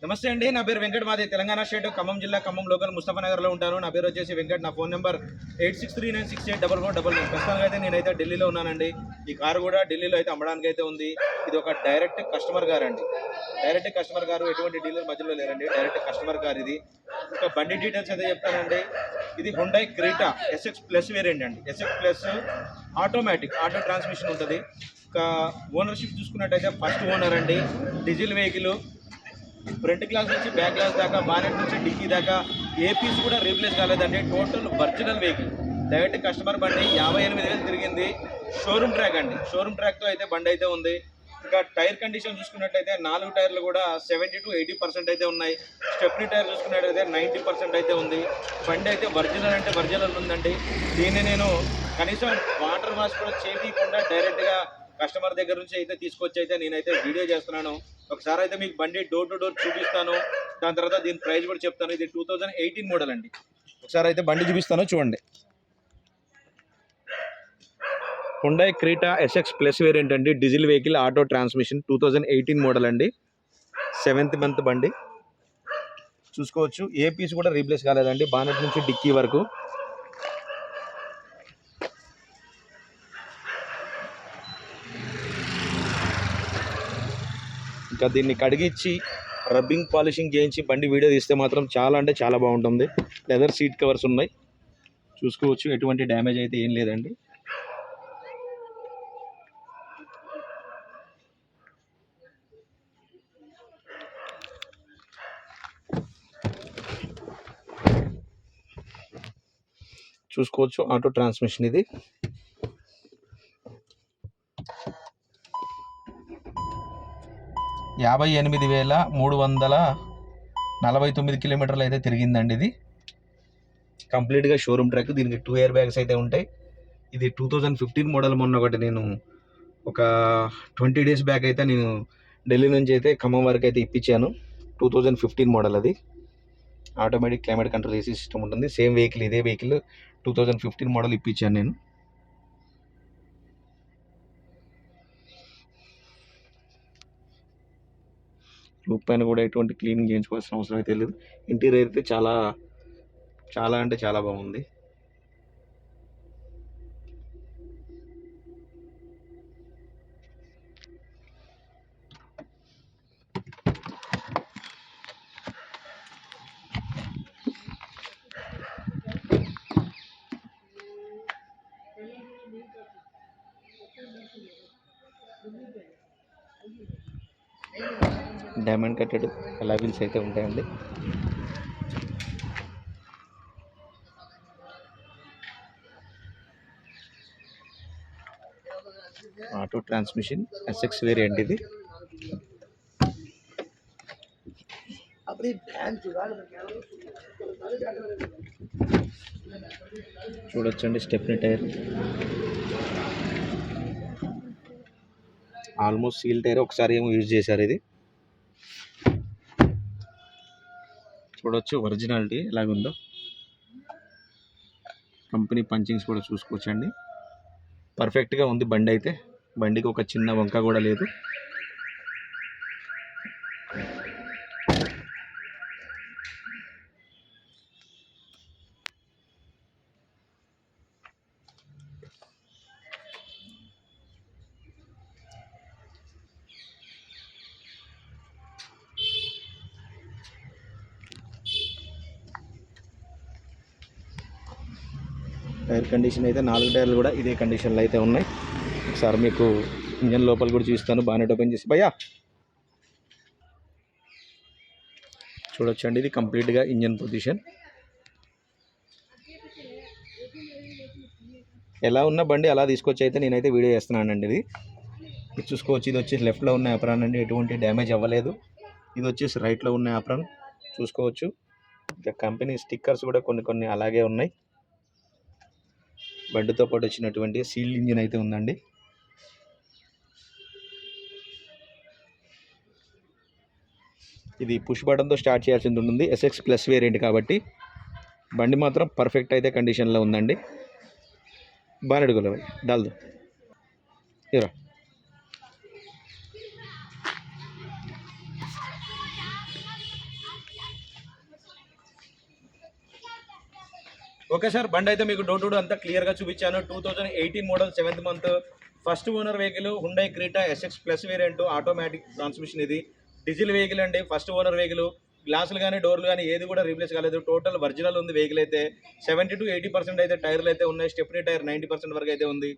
నమస్తే అండి. నా పేరు వెంకట్. మాది తెలంగాణ స్టేట్ ఖమ్మం జిల్లా ఖమ్మం లోకల్ ముస్తఫానగర్లో ఉంటాను. నా పేరు వచ్చేసి వెంకట్. నా ఫోన్ నెంబర్ 8639684499. ప్రస్తుతానికి అయితే నేనైతే ఢిల్లీలో ఉన్నానండి. ఈ కారు కూడా ఢిల్లీలో అయితే అమ్మడానికి అయితే ఉంది. ఇది ఒక డైరెక్ట్ కస్టమర్ కార్ అండి. డైరెక్ట్ కస్టమర్ కారు, ఎటువంటి డీలర్ మధ్యలో లేరండి. డైరెక్ట్ కస్టమర్ కార్ ఇది. ఒక బండి డీటెయిల్స్ అయితే చెప్తానండి. ఇది Hyundai Creta SX plus variant అండి. SX plus automatic auto transmission ఉంటుంది. ఇంకా ఓనర్షిప్ చూసుకున్నట్టయితే ఫస్ట్ ఓనర్ అండి. Diesel vehicle. ఫ్రంట్ గ్లాస్ నుంచి బ్యాక్ గ్లాస్ దాకా, బానెట్ నుంచి డిక్కీ దాకా ఏ పీస్ కూడా రీప్లేస్ కాలేదండి. Total original vehicle. Direct customer బండి 58,000 తిరిగింది. షోరూమ్ ట్రాక్ అండి. షోరూమ్ ట్రాక్తో అయితే బండి అయితే ఉంది. ఇంకా టైర్ కండిషన్ చూసుకున్నట్టయితే 4 టైర్లు కూడా 70 to 80% అయితే ఉన్నాయి. స్టెప్నీ టైర్ చూసుకున్నట్టయితే 90% అయితే ఉంది. బండి అయితే ఒరిజినల్ అంటే ఒరిజినల్ ఉందండి. దీన్ని నేను కనీసం వాటర్ వాష్ కూడా చేయకుండా డైరెక్ట్గా కస్టమర్ దగ్గర నుంచి అయితే తీసుకొచ్చి అయితే నేనైతే వీడియో చేస్తున్నాను. ఒకసారి అయితే మీకు బండి డోర్ టు డోర్ చూపిస్తాను. దాని తర్వాత దీని ప్రైస్ కూడా చెప్తాను. ఇది 2018 మోడల్ అండి. ఒకసారి అయితే బండి చూపిస్తాను, చూడండి. Hyundai Creta SX plus variant అండి. Diesel vehicle, auto transmission, 2018 model అండి. 7th మంత్ బండి చూసుకోవచ్చు. ఏ పీస్ కూడా రీప్లేస్ కాలేదండి. బానెట్ నుంచి డిక్కీ వరకు. ఇంకా దీన్ని కడిగిచ్చి రబ్బింగ్ పాలిషింగ్ చేయించి బండి వీడియో తీస్తే మాత్రం చాలా అంటే చాలా బాగుంటుంది. లెదర్ సీట్ కవర్స్ ఉన్నాయి, చూసుకోవచ్చు. ఎటువంటి డ్యామేజ్ అయితే ఏం లేదండి. చూసుకోవచ్చు. ఆటో ట్రాన్స్మిషన్ ఇది. $58,349 కిలోమీటర్లు అయితే తిరిగిందండి. ఇది కంప్లీట్గా షోరూమ్ ట్రాక్. దీనికి 2 ఎయిర్ బ్యాగ్స్ అయితే ఉంటాయి. ఇది 2015 మోడల్. మొన్న ఒకటి నేను ఒక 20 days బ్యాక్ అయితే నేను ఢిల్లీ నుంచి అయితే ఖమ్మం వరకు అయితే ఇప్పించాను. 2015 మోడల్ అది. Automatic climate control AC system ఉంటుంది. సేమ్ వెహికల్, ఇదే వెహికల్ 2015 మోడల్ ఇప్పించాను నేను. రూప్ పైన కూడా ఎటువంటి క్లీనింగ్ చేయించుకోవాల్సిన అవసరం అయితే లేదు. ఇంటీరియర్ అయితే చాలా చాలా అంటే చాలా బాగుంది. డైమండ్ కట్టెడ్ అలావిల్స్ అయితే ఉంటాయండి. ఆటో ట్రాన్స్మిషన్ ఎస్ఎక్స్ వేరియంట్ ఇది. చూడొచ్చండి. Stepney tyre, almost seal tyre. ఒకసారి ఏమో యూజ్ చేశారు. ఇది చూడొచ్చు ఒరిజినాలిటీ ఎలాగుందో. కంపెనీ పంచింగ్స్ కూడా చూసుకోవచ్చండి. పర్ఫెక్ట్గా ఉంది బండి అయితే. బండికి ఒక చిన్న వంక కూడా లేదు. టైర్ కండిషన్ అయితే 4 టైర్లు కూడా ఇదే కండిషన్లో అయితే ఉన్నాయి. ఒకసారి మీకు ఇంజన్ లోపల కూడా చూస్తాను. బానెట్ ఓపెన్ చేసి భయ్యా చూడొచ్చండి. ఇది కంప్లీట్గా ఇంజన్ పొజిషన్. ఎలా ఉన్న బండి అలా తీసుకొచ్చి అయితే నేనైతే వీడియో చేస్తున్నానండి. ఇది చూసుకోవచ్చు. ఇది వచ్చేసి లెఫ్ట్లో ఉన్న యాప్రాన్ అండి. ఎటువంటి డ్యామేజ్ అవ్వలేదు. ఇది వచ్చేసి రైట్లో ఉన్న యాప్రాన్ చూసుకోవచ్చు. ఇంకా కంపెనీ స్టిక్కర్స్ కూడా కొన్ని అలాగే ఉన్నాయి. బండితో పాటు వచ్చినటువంటి సీల్డ్ ఇంజిన్ అయితే ఉందండి. ఇది పుష్ బటన్తో స్టార్ట్ చేయాల్సి ఉంటుంది. ఎస్ఎక్స్ ప్లస్ వేరియంట్ కాబట్టి బండి మాత్రం పర్ఫెక్ట్ అయితే కండిషన్లో ఉందండి. బానెట్ గుల డాల్ దో ఇరా. ఓకే సార్, బండి అయితే మీకు డోర్ టు డోర్ అంతా క్లియర్గా చూపించాను. 2018 model 7th month first owner vehicle Hyundai Creta SX plus variant automatic transmission. ఇది డీజిల్ వెహికల్ అండి, ఫస్ట్ ఓనర్ వెహికల్. గ్లాసులు కానీ డోర్లు కానీ ఏది కూడా రీప్లేస్ కాలేదు, టోటల్ ఒరిజినల్ ఉంది వెహికల్ అయితే. 70 to 80% అయితే టైర్లు అయితే ఉన్నాయి, స్టెప్నీ టైర్ 90% వరకు అయితే ఉంది.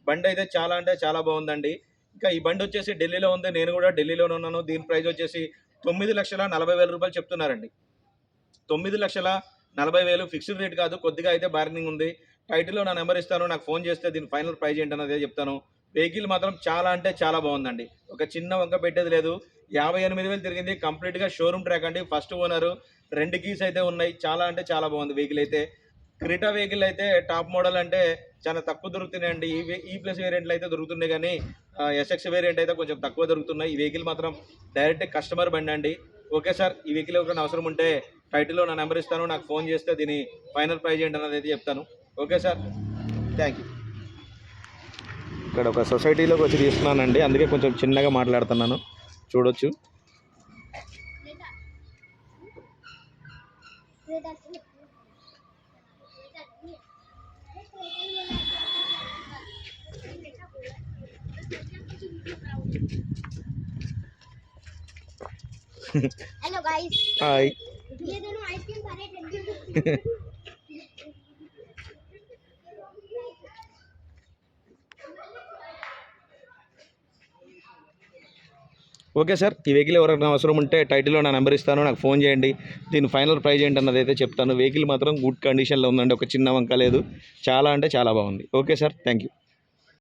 బండి అయితే చాలా అంటే చాలా బాగుందండి. ఇంకా ఈ బండి వచ్చేసి ఢిల్లీలో ఉంది, నేను కూడా ఢిల్లీలోనే ఉన్నాను. దీని ప్రైస్ వచ్చేసి 9,40,000 రూపాయలు చెప్తున్నారండి. 9,40,000 ఫిక్స్డ్ రేట్ కాదు, కొద్దిగా అయితే బార్గెనింగ్ ఉంది. టైటిల్లో నా నెంబర్ ఇస్తాను, నాకు ఫోన్ చేస్తే దీని ఫైనల్ ప్రైస్ ఏంటన్నదే చెప్తాను. వెహికల్ మాత్రం చాలా అంటే చాలా బాగుందండి, ఒక చిన్న వంక పెట్టేది లేదు. 58,000 తిరిగింది, కంప్లీట్గా షోరూమ్ ట్రాక్ అండి, ఫస్ట్ ఓనరు. 2 కీస్ అయితే ఉన్నాయి, చాలా అంటే చాలా బాగుంది వెహికల్ అయితే. క్రీటా వెహికల్ అయితే టాప్ మోడల్ అంటే చాలా తక్కువ దొరుకుతున్నాయండి. ఈ ప్లస్ వేరియంట్లు అయితే దొరుకుతున్నాయి, కానీ SX వేరియంట్ అయితే కొంచెం తక్కువ దొరుకుతున్నాయి. ఈ వెహికల్ మాత్రం డైరెక్ట్ కస్టమర్ బండి అండి. ఓకే సార్, ఈ వెహికల్ ఎవరికైనా అవసరం ఉంటే టైటిల్లో నా నెంబర్ ఇస్తాను, నాకు ఫోన్ చేస్తే దీని ఫైనల్ ప్రైజ్ ఏంటన్నది అయితే చెప్తాను. Okay sir, thank you. ఇక్కడ ఒక సొసైటీలోకి వచ్చి తీసుకున్నానండి, అందుకే కొంచెం చిన్నగా మాట్లాడుతున్నాను, చూడొచ్చు. Hello guys, hi. ये दोनों आइसक्रीम खा रहे थे। ఓకే సార్, ఈ వెహికల్ ఎవరైనా అవసరం ఉంటే టైటిల్లో నా నెంబర్ ఇస్తాను, నాకు ఫోన్ చేయండి. దీని ఫైనల్ ప్రైజ్ ఏంటన్నది అయితే చెప్తాను. వెహికల్ మాత్రం గుడ్ కండిషన్లో ఉందండి, ఒక చిన్న వంక లేదు, చాలా అంటే చాలా బాగుంది. Okay sir, thank you.